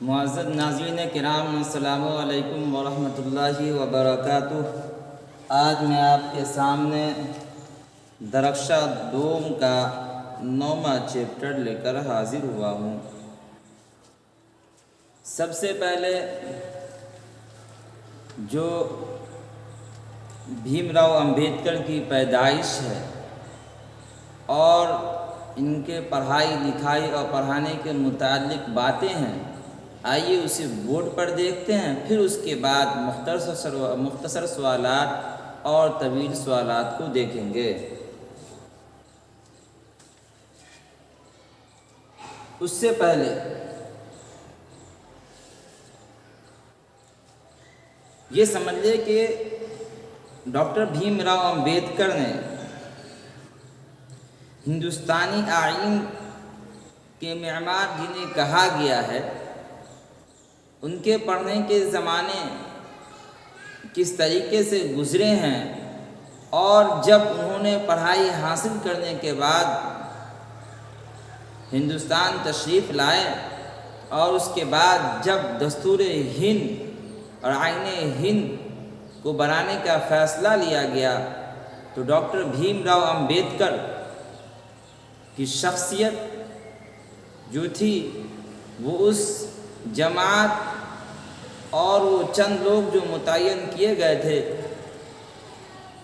معزز ناظرین کرام، السلام علیکم ورحمۃ اللہ وبرکاتہ۔ آج میں آپ کے سامنے درخشہ دوم کا 9واں چیپٹر لے کر حاضر ہوا ہوں۔ سب سے پہلے جو بھیم راؤ امبیڈکر کی پیدائش ہے اور ان کے پڑھائی لکھائی اور پڑھانے کے متعلق باتیں ہیں، آئیے اسے بورڈ پر دیکھتے ہیں، پھر اس کے بعد مختصر سوالات اور طویل سوالات کو دیکھیں گے۔ اس سے پہلے یہ سمجھ لے کہ ڈاکٹر بھیم راؤ امبیڈکر نے ہندوستانی آئین کے معمار جنہیں کہا گیا ہے، ان کے پڑھنے کے زمانے کس طریقے سے گزرے ہیں، اور جب انہوں نے پڑھائی حاصل کرنے کے بعد ہندوستان تشریف لائے اور اس کے بعد جب دستور ہند اور آئین ہند کو بنانے کا فیصلہ لیا گیا تو ڈاکٹر بھیم راؤ امبیڈکر کی شخصیت جو تھی وہ اس جماعت اور وہ چند لوگ جو متعین کیے گئے تھے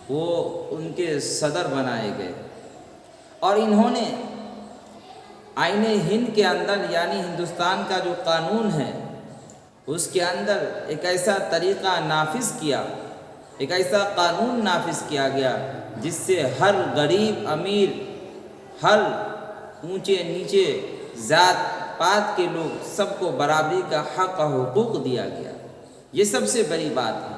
وہ ان کے صدر بنائے گئے، اور انہوں نے آئین ہند کے اندر یعنی ہندوستان کا جو قانون ہے اس کے اندر ایک ایسا طریقہ نافذ کیا، ایک ایسا قانون نافذ کیا گیا جس سے ہر غریب امیر، ہر اونچے نیچے ذات پات کے لوگ سب کو برابری کا حق اور حقوق دیا گیا۔ یہ سب سے بڑی بات ہے۔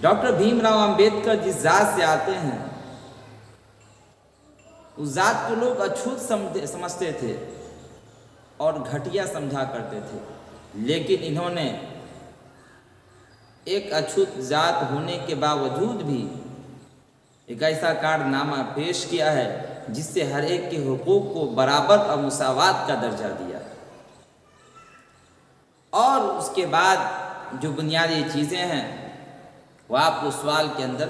ڈاکٹر بھیم راؤ امبیڈکر جس ذات سے آتے ہیں اس ذات کو لوگ اچھوت سمجھتے تھے اور گھٹیا سمجھا کرتے تھے، لیکن انہوں نے ایک اچھوت ذات ہونے کے باوجود بھی ایک ایسا کارنامہ پیش کیا ہے جس سے ہر ایک کے حقوق کو برابر اور مساوات کا درجہ دیا، اور اس کے بعد جو بنیادی چیزیں ہیں وہ آپ کو سوال کے اندر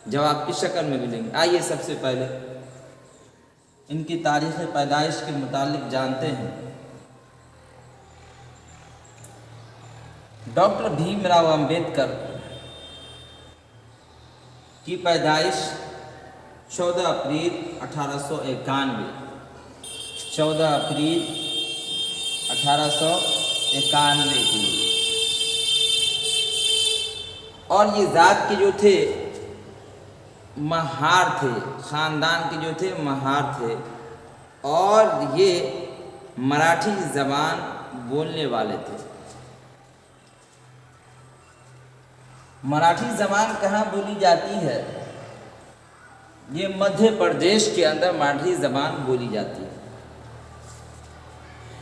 جواب کی شکل میں ملیں گے۔ آئیے سب سے پہلے ان کی تاریخ پیدائش کے متعلق جانتے ہیں۔ ڈاکٹر بھیم راؤ امبیڈکر کی پیدائش 14 اپریل 1891 14 اپریل 1891 کی، اور یہ ذات کے جو تھے مہار تھے، خاندان کے جو تھے مہار تھے، اور یہ مراٹھی زبان بولنے والے تھے۔ مراٹھی زبان کہاں بولی جاتی ہے؟ یہ مدھیہ پردیش کے اندر مراٹھی زبان بولی جاتی ہے۔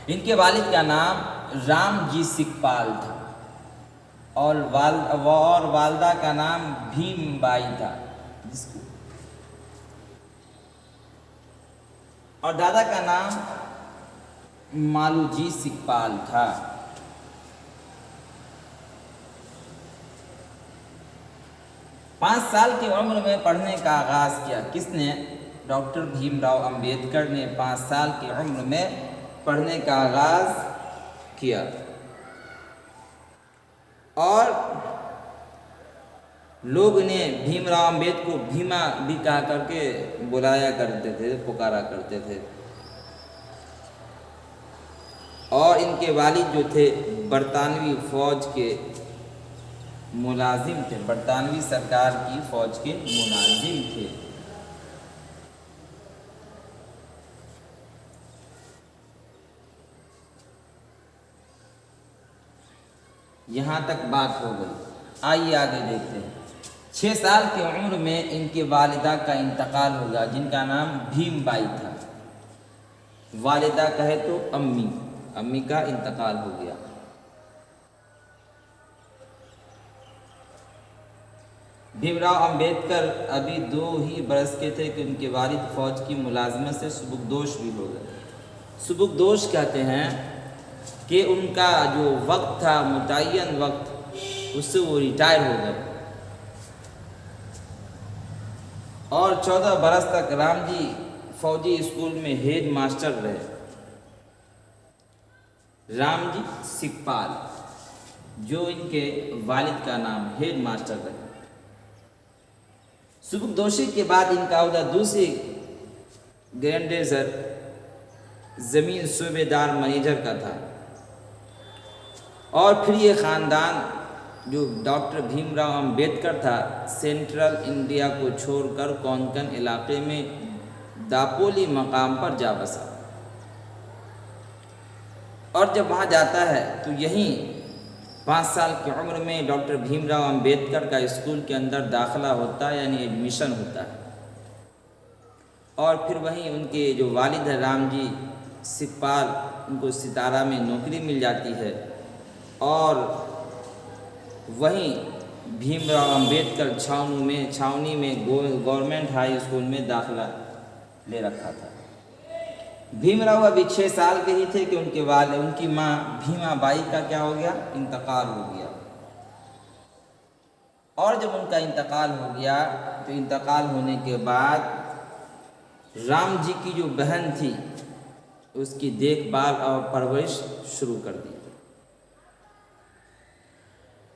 ان کے والد کا نام رام جی سکپال تھا اور والدہ کا نام بھیم بائی تھا، اور دادا کا نام مالو جی سکپال تھا۔ پانچ سال کی عمر میں پڑھنے کا آغاز کیا۔ کس نے؟ ڈاکٹر بھیم راؤ امبیڈکر نے 5 سال کی عمر میں پڑھنے کا آغاز کیا، اور لوگ انہیں بھیم راؤ امبیڈکر کو بھیما بھی کہا کر کے بلایا کرتے تھے، پکارا کرتے تھے۔ اور ان کے والد جو تھے برطانوی فوج کے ملازم تھے، برطانوی سرکار کی فوج کے ملازم تھے۔ یہاں تک بات ہو گئی، آئیے آگے دیکھتے ہیں۔ 6 سال کی عمر میں ان کی والدہ کا انتقال ہو گیا جن کا نام بھیم بائی تھا۔ والدہ کہے تو امی کا انتقال ہو گیا۔ بھیم راؤ امبیڈکر ابھی 2 ہی برس کے تھے کہ ان کے والد فوج کی ملازمت سے سبکدوش بھی ہو گئے۔ سبکدوش کہتے ہیں کہ ان کا جو وقت تھا متعین وقت اس سے وہ ریٹائر ہو گئے، اور 14 برس تک رام جی فوجی اسکول میں ہیڈ ماسٹر رہے۔ رام جی سکھپال جو ان کے والد کا نام ہیڈ ماسٹر رہے۔ سبکدوشی کے بعد ان کا عہدہ دوسری گرینڈیزر زمین صوبے دار منیجر کا تھا، اور پھر یہ خاندان جو ڈاکٹر بھیم راؤ امبیڈکر تھا سینٹرل انڈیا کو چھوڑ کر کونکن علاقے میں داپولی مقام پر جا بسا، اور جب وہاں جاتا ہے تو یہیں 5 سال کی عمر میں ڈاکٹر بھیم راؤ امبیڈکر کا اسکول کے اندر داخلہ ہوتا ہے، یعنی ایڈمیشن ہوتا ہے، اور پھر وہیں ان کے جو والد ہیں رام جی سکھپال ان کو ستارہ میں نوکری مل جاتی ہے، اور وہیں بھیم راؤ امبیڈکر چھاونی میں گورنمنٹ ہائی اسکول میں داخلہ لے رکھا تھا۔ بھیم راؤ ابھی 6 سال کے ہی تھے کہ ان کی ماں بھیما بائی کا کیا ہو گیا، انتقال ہو گیا، اور جب ان کا انتقال ہو گیا تو انتقال ہونے کے بعد رام جی کی جو بہن تھی اس کی دیکھ بھال اور پرورش شروع کر دی۔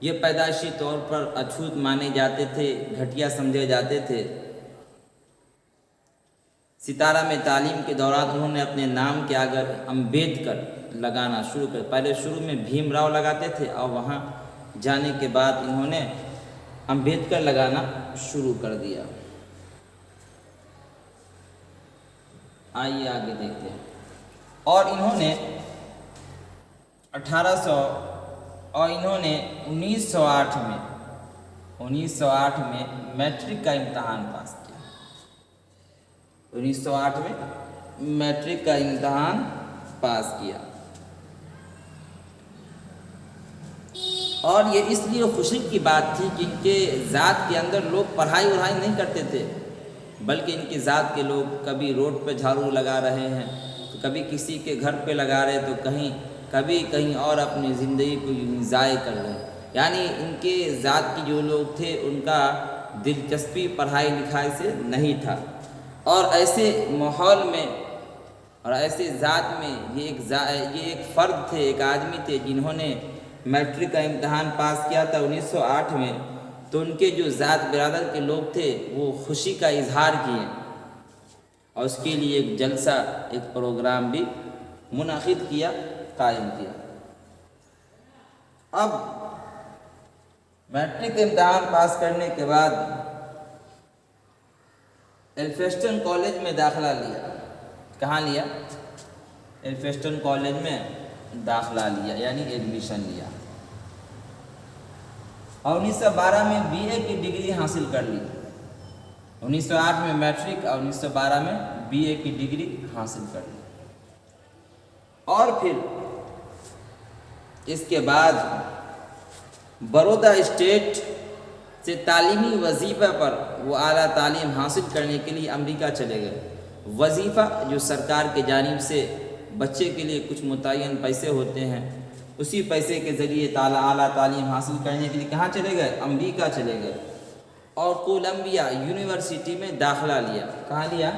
یہ پیدائشی طور پر اچھوت مانے جاتے تھے، گھٹیا سمجھے جاتے تھے۔ ستارہ میں تعلیم کے دوران انہوں نے اپنے نام کے آگے امبیڈکر لگانا شروع کر، پہلے شروع میں بھیم راؤ لگاتے تھے، اور وہاں جانے کے بعد انہوں نے امبیڈکر لگانا شروع کر دیا۔ آئیے آگے دیکھتے ہیں۔ اور انہوں نے 1908 میں میٹرک کا امتحان پاس کیا۔ 1908 میں میٹرک کا امتحان پاس کیا، اور یہ اس لیے خوشی کی بات تھی کہ ان کے ذات کے اندر لوگ پڑھائی نہیں کرتے تھے، بلکہ ان کی ذات کے لوگ کبھی روڈ پہ جھاڑو لگا رہے ہیں، تو کبھی کسی کے گھر پہ لگا رہے، تو کبھی کہیں اور اپنی زندگی کو ضائع کر رہے ہیں۔ یعنی ان کے ذات کی جو لوگ تھے ان کا دلچسپی پڑھائی لکھائی سے نہیں تھا، اور ایسے ماحول میں اور ایسے ذات میں یہ ایک فرد تھے، ایک آدمی تھے جنہوں نے میٹرک کا امتحان پاس کیا تھا 1908 میں، تو ان کے جو ذات برادر کے لوگ تھے وہ خوشی کا اظہار کیے، اور اس کے لیے ایک جلسہ، ایک پروگرام بھی منعقد کیا، قائم کیا۔ اب میٹرک امتحان پاس کرنے کے بعد ایلفسٹن کالج میں داخلہ لیا۔ کہاں لیا؟ ایلفسٹن کالج میں داخلہ لیا، یعنی ایڈمیشن لیا، اور 1912 میں بی اے کی ڈگری حاصل کر لی۔ 1908 میں میٹرک اور 1912 میں بی اے کی ڈگری حاصل کر لی، اور پھر اس کے بعد بڑودہ اسٹیٹ سے تعلیمی وظیفہ پر وہ اعلیٰ تعلیم حاصل کرنے کے لیے امریکہ چلے گئے۔ وظیفہ جو سرکار کی جانب سے بچے کے لیے کچھ متعین پیسے ہوتے ہیں، اسی پیسے کے ذریعے اعلیٰ تعلیم حاصل کرنے کے لیے کہاں چلے گئے؟ امریکہ چلے گئے، اور کولمبیا یونیورسٹی میں داخلہ لیا۔ کہاں لیا؟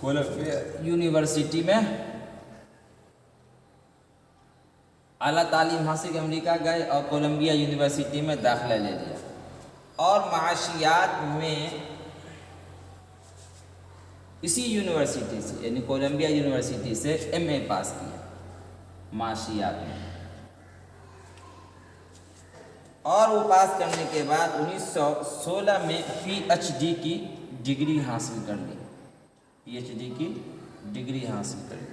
کولمبیا یونیورسٹی میں اعلیٰ تعلیم حاصل کے امریکہ گئے، اور کولمبیا یونیورسٹی میں داخلہ لے لیا، اور معاشیات میں اسی یونیورسٹی سے، یعنی کولمبیا یونیورسٹی سے ایم اے پاس کیا معاشیات میں، اور وہ پاس کرنے کے بعد 1916 میں پی ایچ ڈی کی ڈگری حاصل کر لی۔ پی ایچ ڈی کی ڈگری حاصل کر لی،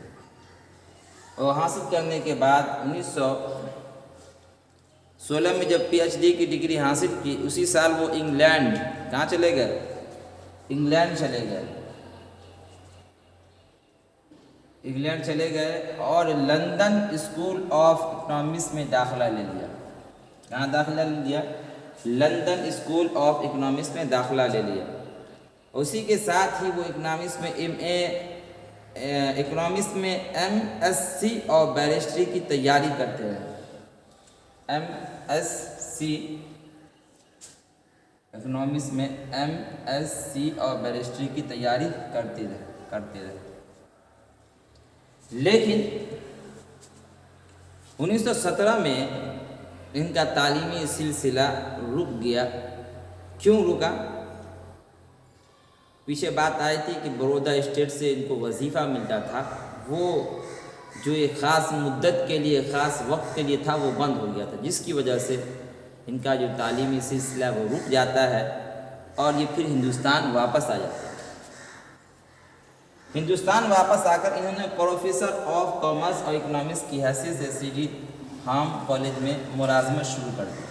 اور حاصل کرنے کے بعد 1916 میں جب پی ایچ ڈی کی ڈگری حاصل کی، اسی سال وہ انگلینڈ کہاں چلے گئے؟ انگلینڈ چلے گئے، اور لندن اسکول آف اکنامکس میں داخلہ لے لیا۔ کہاں داخلہ لے لیا؟ لندن اسکول آف اکنامکس میں داخلہ لے لیا۔ اسی کے ساتھ ہی وہ اکنامکس میں ایم اے اکنامکس میں MSc اور بیرسٹری کی تیاری کرتے رہے۔ MSc اکنامکس میں MSc اور بیرسٹری کی تیاری کرتے رہے، لیکن 1917 میں ان کا تعلیمی سلسلہ رک گیا۔ کیوں رکا؟ پیچھے بات آئی تھی کہ بڑودہ اسٹیٹ سے ان کو وظیفہ ملتا تھا، وہ جو ایک خاص مدت کے لیے، خاص وقت کے لیے تھا، وہ بند ہو گیا تھا، جس کی وجہ سے ان کا جو تعلیمی سلسلہ وہ رک جاتا ہے اور یہ پھر ہندوستان واپس آ جاتا ہے۔ ہندوستان واپس آ کر انہوں نے پروفیسر آف کامرس اور اکنامکس کی حیثیت سے CD ہام کالج میں ملازمت شروع کر دی۔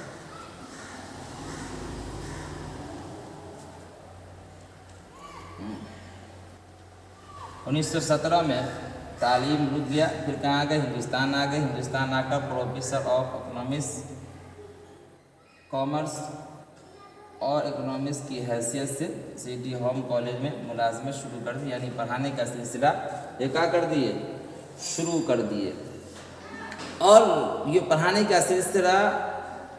1917 میں تعلیم رک گیا، پھر کہاں گئے؟ ہندوستان آ گئے۔ ہندوستان آ کر پروفیسر آف اکنامکس، کامرس اور اکنامکس کی حیثیت سے CD ہوم کالج میں ملازمت شروع کر دی، یعنی پڑھانے کا سلسلہ یہ کیا کر دیے؟ شروع کر دیے۔ اور یہ پڑھانے کا سلسلہ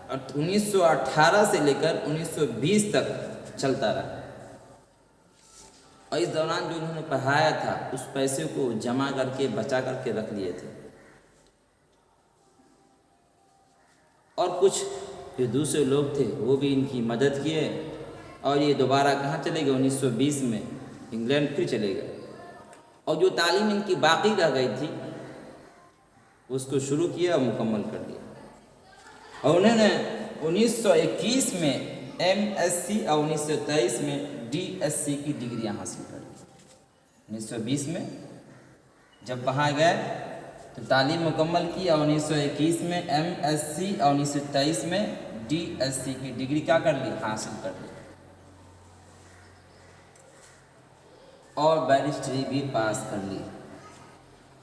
1918 سے لے کر 1920 تک چلتا رہا، اور اس دوران جو انہوں نے پڑھایا تھا اس پیسے کو جمع کر کے بچا کر کے رکھ لیے تھے، اور کچھ جو دوسرے لوگ تھے وہ بھی ان کی مدد کیے، اور یہ دوبارہ کہاں چلے گئے؟ 1920 میں انگلینڈ پھر چلے گئے، اور جو تعلیم ان کی باقی رہ گئی تھی اس کو شروع کیا اور مکمل کر دیا، اور انہوں نے 1921 میں MSc اور 1923 میں DSc کی ڈگریاں حاصل کر لی۔ 1920 میں جب وہاں گئے تو تعلیم مکمل کی، اور 1921 میں MSc اور 1923 میں DSc کی ڈگری کیا کر لی؟ حاصل کر لی، اور بیرسٹری بھی پاس کر لی۔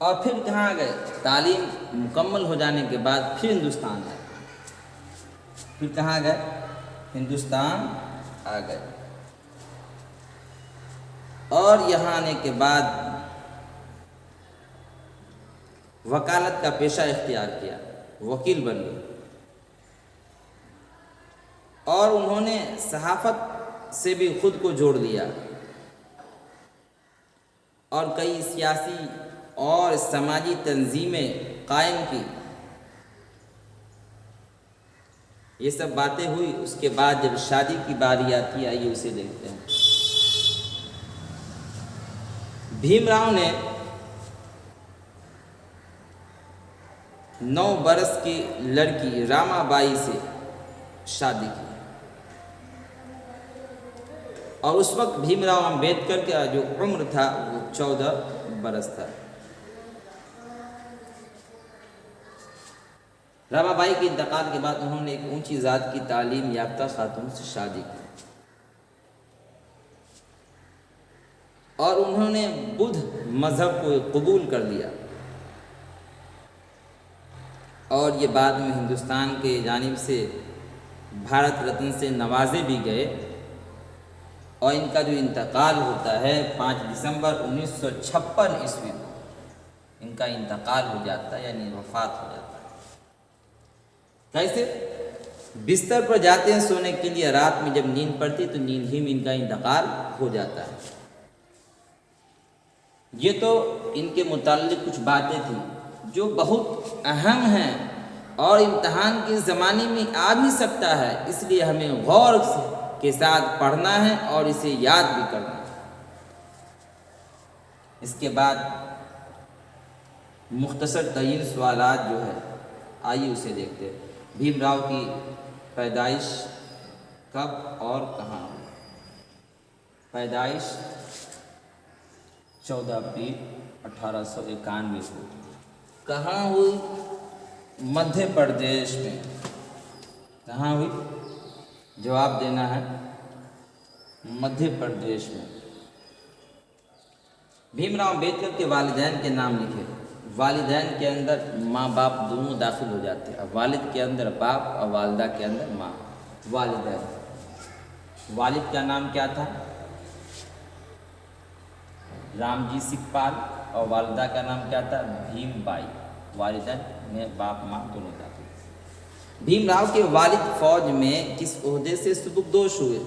اور پھر کہاں گئے؟ تعلیم مکمل ہو جانے کے بعد پھر ہندوستان آئے۔ پھر کہاں گئے؟ ہندوستان آ گئے، اور یہاں آنے کے بعد وکالت کا پیشہ اختیار کیا، وکیل بن گئے، اور انہوں نے صحافت سے بھی خود کو جوڑ لیا، اور کئی سیاسی اور سماجی تنظیمیں قائم کی۔ یہ سب باتیں ہوئی، اس کے بعد جب شادی کی باری آتی ہے، آئیے اسے دیکھتے ہیں۔ بھیم راؤ نے 9 برس کی لڑکی راما بائی سے شادی کی، اور اس وقت بھیم راؤ امبیڈکر کا جو عمر تھا وہ 14 برس تھا۔ راما بائی کے انتقال کے بعد انہوں نے ایک اونچی ذات کی تعلیم یافتہ خاتون سے شادی کی، اور انہوں نے بدھ مذہب کو قبول کر لیا، اور یہ بعد میں ہندوستان کے جانب سے بھارت رتن سے نوازے بھی گئے، اور ان کا جو انتقال ہوتا ہے 5 دسمبر 1956 عیسوی کو ان کا انتقال ہو جاتا ہے، یعنی وفات ہو جاتا ہے۔ کیسے؟ بستر پر جاتے ہیں سونے کے لیے، رات میں جب نیند پڑتی تو نیند ہی میں ان کا انتقال ہو جاتا ہے۔ یہ تو ان کے متعلق کچھ باتیں تھیں جو بہت اہم ہیں، اور امتحان کے زمانے میں آ بھی سکتا ہے، اس لیے ہمیں غور کے ساتھ پڑھنا ہے اور اسے یاد بھی کرنا ہے۔ اس کے بعد مختصر ترین سوالات جو ہے، آئیے اسے دیکھتے ہیں۔ بھیم راؤ کی پیدائش کب اور کہاں ہوئی؟ پیدائش 14 اپریل 1891 کو۔ کہاں ہوئی؟ مدھیہ پردیش میں۔ کہاں ہوئی؟ جواب دینا ہے، مدھیہ پردیش میں۔ بھیم راؤ امبیڈکر کے والدین کے نام لکھے۔ والدین کے اندر ماں باپ دونوں داخل ہو جاتے ہیں، والد کے اندر باپ اور والدہ کے اندر ماں۔ والدین، والد کا نام کیا تھا؟ رام جی سکھپال، اور والدہ کا نام کیا تھا؟ بھیم بائی۔ والدہ میں باپ ماں دونوں کا تھے۔ بھیم راؤ کے والد فوج میں کس عہدے سے سبکدوش ہوئے؟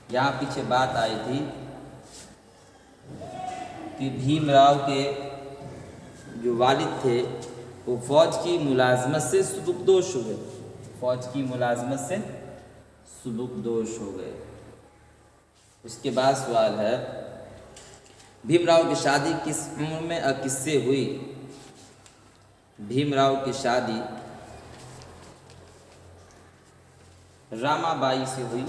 یہاں پیچھے بات آئی تھی کہ بھیم راؤ کے جو والد تھے وہ فوج کی ملازمت سے سبکدوش ہو گئے، فوج کی ملازمت سے سبکدوش ہو گئے۔ اس کے بعد سوال ہے بھیم راؤ کی شادی کس عمر میں اور کس سے ہوئی؟ بھیم راؤ کی شادی راما بائی سے ہوئی۔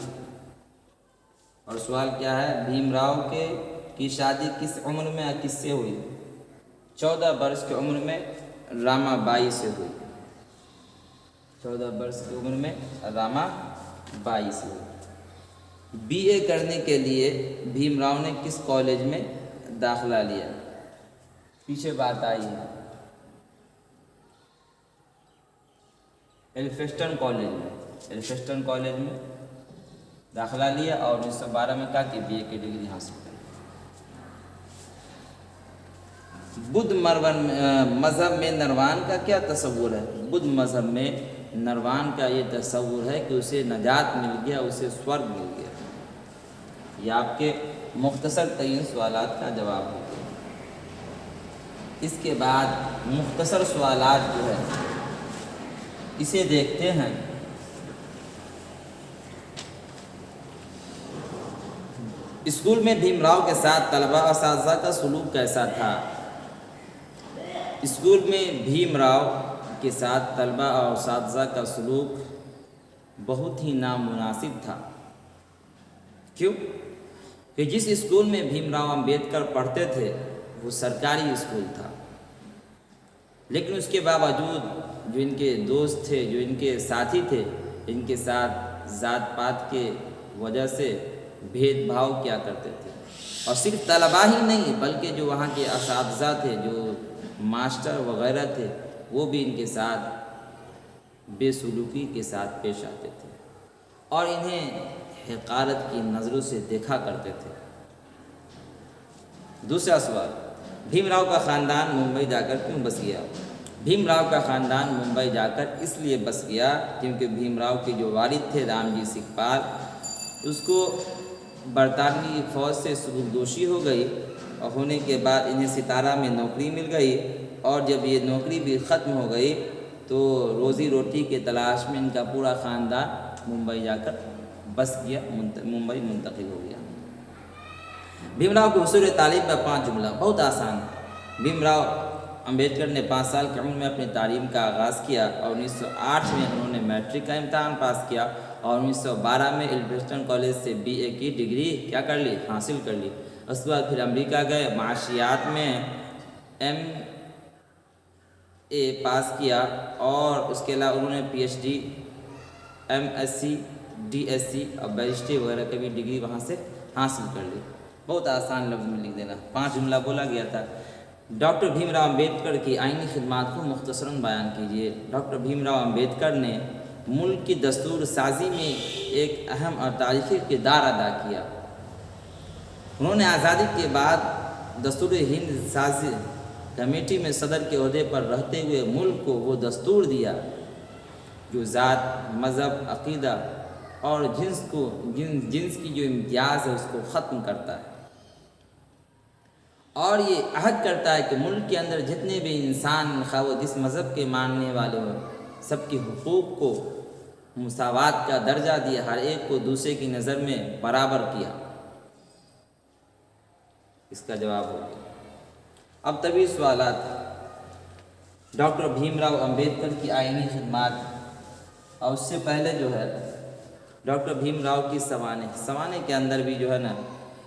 اور سوال کیا ہے؟ بھیم راؤ کی شادی کس عمر میں اور کس سے ہوئی؟ 14 برس کی عمر میں راما بائی سے ہوئی، 14 برس کی عمر میں راما بائی سے ہوئی۔ بی اے کرنے کے لیے بھیم راؤ نے کس کالج میں داخلہ لیا؟ پیچھے بات آئی ہے ایلفسٹن کالج میں داخلہ لیا، اور 1912 میں کہا کہ بی اے کی ڈگری حاصل کری۔ بدھ مذہب میں نروان کا کیا تصور ہے؟ بدھ مذہب میں نروان کا یہ تصور ہے کہ اسے نجات مل گیا، اسے سورگ مل گیا۔ یہ آپ کے مختصر ترین سوالات کا جواب ہے۔ اس کے بعد مختصر سوالات جو ہے اسے دیکھتے ہیں۔ اسکول میں بھیم راؤ کے ساتھ طلبہ اور اساتذہ کا سلوک کیسا تھا؟ اسکول میں بھیم راؤ کے ساتھ طلبہ اور اساتذہ کا سلوک بہت ہی نامناسب تھا۔ کیوں؟ کہ جس اسکول میں بھیم راؤ امبیڈکر پڑھتے تھے وہ سرکاری اسکول تھا، لیکن اس کے باوجود جو ان کے دوست تھے، جو ان کے ساتھی تھے، ان کے ساتھ ذات پات کے وجہ سے بھید بھاؤ کیا کرتے تھے۔ اور صرف طلباء ہی نہیں بلکہ جو وہاں کے اساتذہ تھے، جو ماسٹر وغیرہ تھے، وہ بھی ان کے ساتھ بے سلوکی کے ساتھ پیش آتے تھے اور انہیں حقارت کی نظروں سے دیکھا کرتے تھے۔ دوسرا سوال، بھیم راؤ کا خاندان ممبئی جا کر کیوں بس گیا؟ بھیم راؤ کا خاندان ممبئی جا کر اس لیے بس گیا کیونکہ بھیم راؤ کے جو والد تھے رام جی سکھپال، اس کو برطانوی فوج سے سبکدوشی ہو گئی، اور ہونے کے بعد انہیں ستارہ میں نوکری مل گئی، اور جب یہ نوکری بھی ختم ہو گئی تو روزی روٹی کے تلاش میں ان کا پورا خاندان ممبئی جا کر بس گیا، ممبئی منتقل ہو گیا۔ بھیم راؤ کے حصول تعلیم کا 5 جملہ بہت آسان ہے۔ بھیم راؤ امبیڈکر نے 5 سال کی عمر میں اپنی تعلیم کا آغاز کیا، اور 1908 میں انہوں نے میٹرک کا امتحان پاس کیا، اور 1912 میں ایلفسٹن کالج سے بی اے کی ڈگری کیا کر لی؟ حاصل کر لی۔ اس کے بعد پھر امریکہ گئے، معاشیات میں ایم اے پاس کیا، اور اس کے علاوہ انہوں نے P H D, M S C, D S C اور بیرسٹری وغیرہ کی بھی ڈگری وہاں سے حاصل کر لی۔ بہت آسان لفظ میں لکھ دینا، 5 جملہ بولا گیا تھا۔ ڈاکٹر بھیم راؤ امبیڈکر کی آئینی خدمات کو مختصراً بیان کیجیے۔ ڈاکٹر بھیم راؤ امبیڈکر نے ملک کی دستور سازی میں ایک اہم اور تاریخی کردار ادا کیا۔ انہوں نے آزادی کے بعد دستور ہند سازی کمیٹی میں صدر کے عہدے پر رہتے ہوئے ملک کو وہ دستور دیا جو ذات، مذہب، عقیدہ اور جنس کی جو امتیاز ہے اس کو ختم کرتا ہے، اور یہ عہد کرتا ہے کہ ملک کے اندر جتنے بھی انسان، خواہ وہ جس مذہب کے ماننے والے ہوں، سب کے حقوق کو مساوات کا درجہ دیا، ہر ایک کو دوسرے کی نظر میں برابر کیا۔ اس کا جواب ہو گیا۔ اب طویل سوالات۔ ڈاکٹر بھیم راؤ امبیڈکر کی آئینی خدمات، اور اس سے پہلے جو ہے ڈاکٹر بھیم راؤ کی سوانح کے اندر بھی جو ہے نا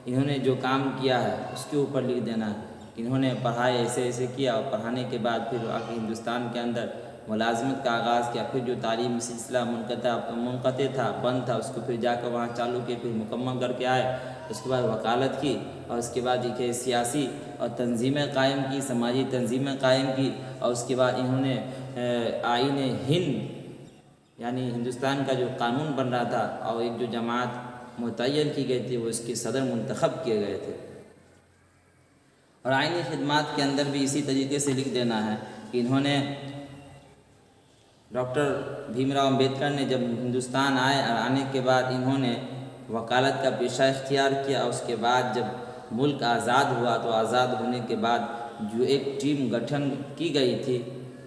انہوں نے جو کام کیا ہے اس کے اوپر لکھ دینا ہے۔ انہوں نے پڑھائی ایسے کیا، اور پڑھانے کے بعد پھر آ کے ہندوستان کے اندر ملازمت کا آغاز کیا، پھر جو تعلیمی سلسلہ منقطع تھا، بند تھا، اس کو پھر جا کر وہاں چالو کیا، پھر مکمل کر کے آئے۔ اس کے بعد وکالت کی، اور اس کے بعد ایک سیاسی اور تنظیمیں قائم کی، سماجی تنظیمیں قائم کی، اور اس کے بعد انہوں نے آئین ہند یعنی ہندوستان کا جو قانون بن رہا تھا، اور ایک جو جماعت متعین کی گئی تھی وہ اس کے صدر منتخب کیے گئے تھے۔ اور آئینی خدمات کے اندر بھی اسی طریقے سے لکھ دینا ہے کہ انہوں نے ڈاکٹر بھیم راؤ امبیڈکر نے جب ہندوستان آئے اور آنے کے بعد انہوں نے وکالت کا پیشہ اختیار کیا، اس کے بعد جب ملک آزاد ہوا تو آزاد ہونے کے بعد جو ایک ٹیم گٹھن کی گئی تھی،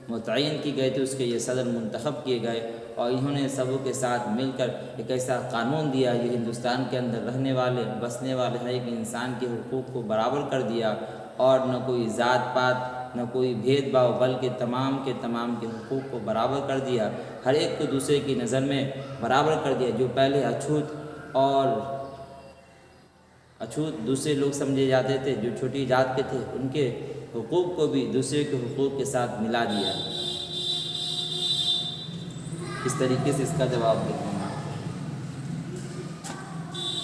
متعین کی گئی تھی، اس کے یہ صدر منتخب کیے گئے اور انہوں نے سبوں کے ساتھ مل کر ایک ایسا قانون دیا جو ہندوستان کے اندر رہنے والے بسنے والے ہر ایک انسان کے حقوق کو برابر کر دیا اور نہ کوئی ذات پات نہ کوئی بھید بھاؤ، بلکہ تمام کے حقوق کو برابر کر دیا، ہر ایک کو دوسرے کی نظر میں برابر کر دیا۔ جو پہلے اچھوت دوسرے لوگ سمجھے جاتے تھے، جو چھوٹی ذات کے تھے، ان کے حقوق کو بھی دوسرے کے حقوق کے ساتھ ملا دیا۔ اس طریقے سے اس کا جواب دیتے ہیں۔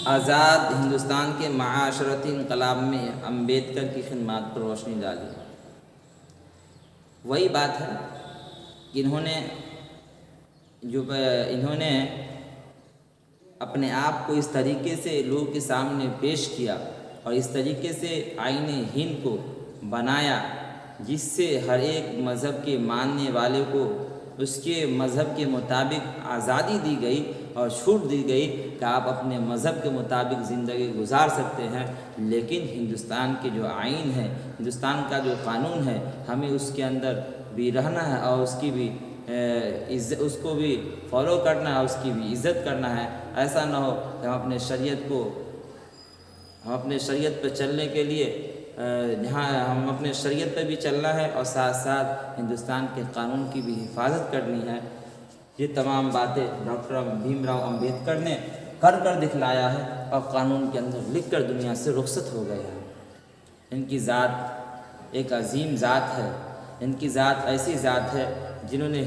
آزاد ہندوستان کے معاشرتی انقلاب میں امبیڈکر کی خدمات پر روشنی ڈالی۔ وہی بات ہے کہ انہوں نے اپنے آپ کو اس طریقے سے لوگوں کے سامنے پیش کیا اور اس طریقے سے آئین ہند کو بنایا جس سے ہر ایک مذہب کے ماننے والے کو اس کے مذہب کے مطابق آزادی دی گئی اور چھوٹ دی گئی کہ آپ اپنے مذہب کے مطابق زندگی گزار سکتے ہیں، لیکن ہندوستان کے جو آئین ہے، ہندوستان کا جو قانون ہے، ہمیں اس کے اندر بھی رہنا ہے اور اس کو بھی فالو کرنا ہے، اس کی بھی عزت کرنا ہے۔ ایسا نہ ہو کہ ہم اپنے شریعت پہ چلنے کے لیے جہاں ہم اپنے شریعت پہ بھی چلنا ہے اور ساتھ ساتھ ہندوستان کے قانون کی بھی حفاظت کرنی ہے۔ یہ تمام باتیں ڈاکٹر بھیم راؤ امبیڈکر نے کر دکھلایا ہے اور قانون کے اندر لکھ کر دنیا سے رخصت ہو گئے ہیں۔ ان کی ذات ایک عظیم ذات ہے، ان کی ذات ایسی ذات ہے جنہوں نے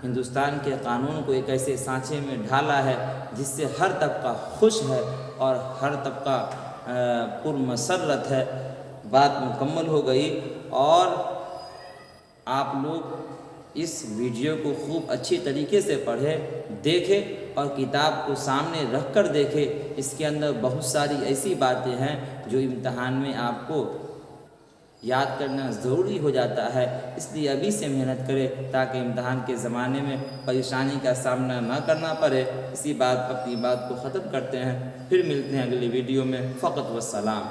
ہندوستان کے قانون کو ایک ایسے سانچے میں ڈھالا ہے جس سے ہر طبقہ خوش ہے اور ہر طبقہ پرمسرت ہے۔ بات مکمل ہو گئی اور آپ لوگ اس ویڈیو کو خوب اچھی طریقے سے پڑھیں، دیکھیں اور کتاب کو سامنے رکھ کر دیکھیں۔ اس کے اندر بہت ساری ایسی باتیں ہیں جو امتحان میں آپ کو یاد کرنا ضروری ہو جاتا ہے، اس لیے ابھی سے محنت کرے تاکہ امتحان کے زمانے میں پریشانی کا سامنا نہ کرنا پڑے۔ اسی بات اپنی بات کو ختم کرتے ہیں، پھر ملتے ہیں اگلی ویڈیو میں۔ فقط والسلام۔